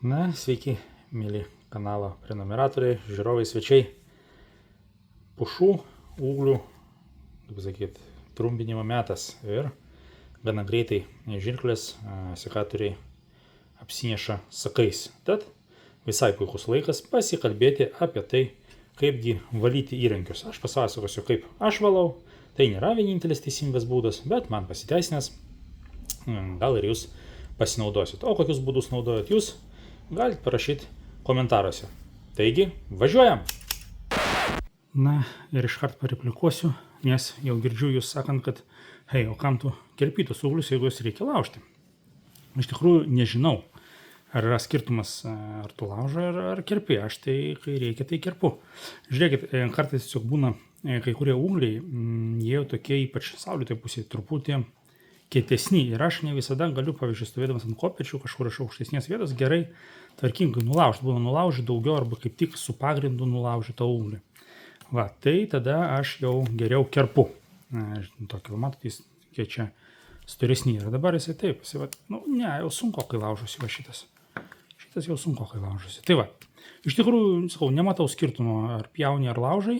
Na, sveiki, mėly kanalo prenumeratoriai, žiūrovai, svečiai. Pušų, ūglių, kaip sakyt, trumpinimo metas ir gana greitai žirklės sekatoriai apsineša sakais. Tad visai puikus laikas pasikalbėti apie tai, kaipgi valyti įrankius. Aš pasakosiu, kaip aš valau. Tai nėra vienintelis teisingas būdas, bet man pasiteisinęs. Gal ir jūs pasinaudosit. O kokius būdus naudojat jūs? Galite parašyti komentaruose. Taigi, važiuojam! Na ir iškart pareplikuosiu, nes jau girdžiu jūs sakant, kad hei, o kam tu kerpi tus ūglius, jeigu juos reikia laužti? Iš tikrųjų nežinau, ar yra skirtumas, ar tu laužai, ar kerpi. Aš tai, kai reikia, tai kerpu. Žiūrėkit, kartais tiesiog būna kai kurie ūgliai, jie tokie ypač saulėtoje pusėje truputį kietesni ir aš ne visada galiu, pavyzdžiui, stovėdamas ant kopėčių kažkur iš aukštesnės vietos gerai tvarkingai nulaužti. Būna nulaužti daugiau arba kaip tik su pagrindu nulaužti tą ūglį. Va, tai tada aš jau geriau kerpu. Tokį, matot, jis čia storesnį. Ir dabar jisai taip, jau sunku, kai laužosi va šitas. Šitas jau sunku, kai laužosi. Tai va, iš tikrųjų, sakau, nematau skirtumo ar pjauni ar laužai.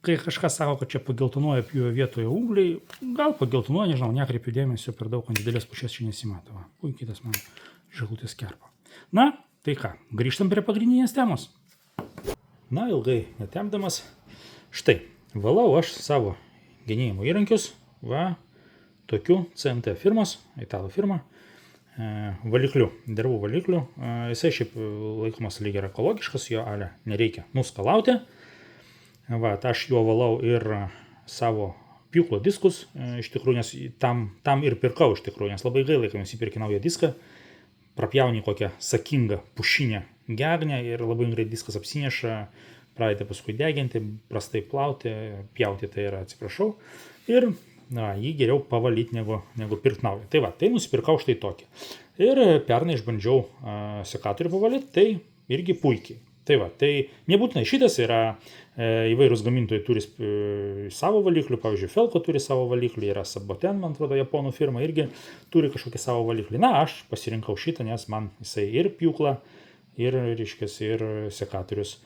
Kai kažkas sako, kad čia pageltonuoja vietoje ūgliai, gal pageltonuoja, nežinau, nekreipiu dėmesio, per daug ant didelės pušies čia nesimato. Puikiai tas man žilutės kerpa. Na, tai ką, grįžtam prie pagrindinės temos. Na, ilgai netempdamas, štai, valau aš savo genėjimo įrankius, tokiu CMT firmos, italų firma, valikliu, dervų valikliu. Jisai šiaip laikomas lyg ir ekologiškas, jo nereikia nuskalauti. Aš juo valau ir savo pjūklo diskus, iš tikrųjų, nes tam ir pirkau, iš tikrųjų, nes labai gaila, kai nusipirki naują diską, prapjauni kokią sakingą pušinę gegnę ir labai greit diskas apsineša, pradeda paskui deginti, prastai plauti, pjauti tai yra, atsiprašau, ir jį geriau pavalyti negu pirkti naują. Tai nusipirkau štai tokį. Ir pernai išbandžiau sekatorių pavalyti, tai irgi puikiai. Tai nebūtinai šitas yra, įvairūs gamintojai turi savo valiklių, pavyzdžiui, Felko turi savo valiklį, yra Saboten, man atrodo, japonų firma irgi turi kažkokį savo valiklį. Na, aš pasirinkau šitą, nes man jisai ir pjūkla, ir sekatorius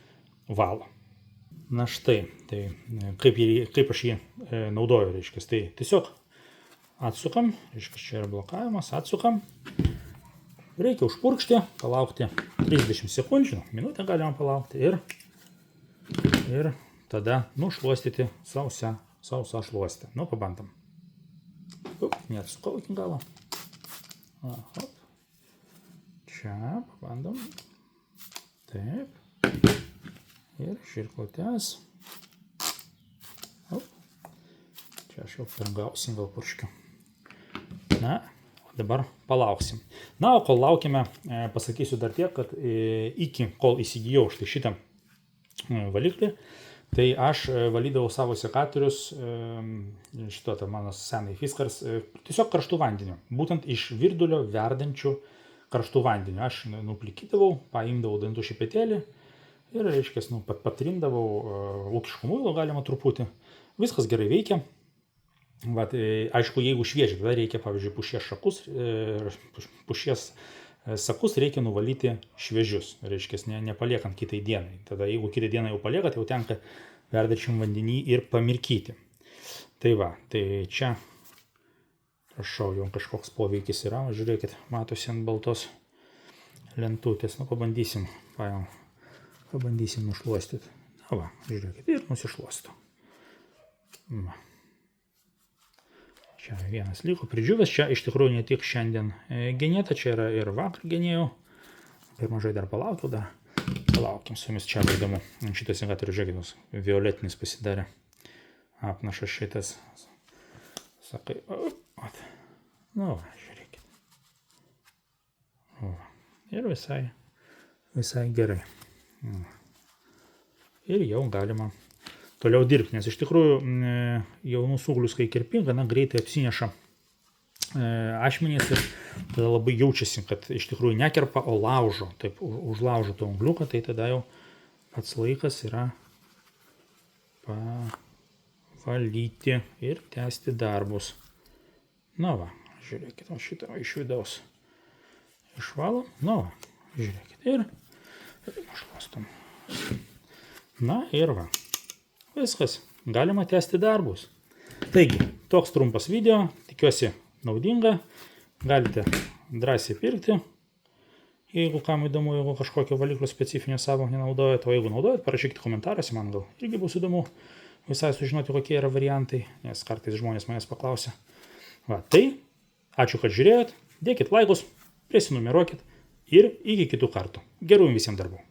valo. Na štai, tai kaip aš jį naudoju, tai tiesiog atsukam, čia yra blokavimas, atsukam. Reikia užpurkšti, palaukti 30 sekundžių, minutę galima palaukti ir tada nušluostyti sausą šluostę. Pabandom. Neatsukau iki galo. Čia pabandom. Taip. Ir žirklutes. Čia aš jau pergausim gal purškiu. Na. Dabar palauksim. Na, o kol laukime, pasakysiu dar tiek, kad kol įsigijau šitą valiklį, tai aš valydavau savo sekatorius, mano senai Fiskars, tiesiog karštų vandeniu. Būtent iš virdulio verdančių karštų vandeniu. Aš nuplikydavau, paimdavau dantų šepetėlį ir, patrindavau ūkiškų muilo galima truputį. Viskas gerai veikia. Aišku, jeigu šviežiai, tada reikia, pavyzdžiui, pušies sakus reikia nuvalyti šviežius, nepaliekant kitai dienai. Tada jeigu kitai dienai jau paliekat, jau tenka verdančiam vandenį ir pamirkyti. Tai čia, prašau, jau kažkoks poveikis yra, žiūrėkit, matosi ant baltos lentutės, pabandysim nušluostyti. Žiūrėkit, ir nusišluostu. Čia vienas liko pridžiūvęs, čia iš tikrųjų ne tik šiandien genėta, čia yra ir vakar genėjau. Per mažai dar palaukim su jumis, čia įdomu. Šitas sekatorius, žiūrėkit, violetinis pasidarė. Apnašas šitas. Sakai, žiūrėkit. Ir visai gerai. Ir jau galima toliau dirbti, nes iš tikrųjų jaunus ūglius, kai kerpi, gana greitai apsineša ašmenys ir tada labai jaučiasi, kad iš tikrųjų nekerpa, o laužo. Taip, užlaužo tą ūgliuką, tai tada jau pats laikas yra pavalyti ir tęsti darbus. Žiūrėkit, šitą iš vidaus išvalom. Žiūrėkit. Ir užklastom. Na ir va. Viskas. Galima tęsti darbus. Taigi, toks trumpas video. Tikiuosi naudinga. Galite drąsiai pirkti. Jeigu kam įdomu, jeigu kažkokio valiklio specifinio savo nenaudojat, o jeigu naudojat, parašykite komentaruose, man gal irgi bus įdomu visai sužinoti, kokie yra variantai, nes kartais žmonės manęs paklausia. Va, tai, ačiū, kad žiūrėjot, dėkit laikus, prisinumeruokit ir iki kitų kartų. Gerų jums visiems darbų.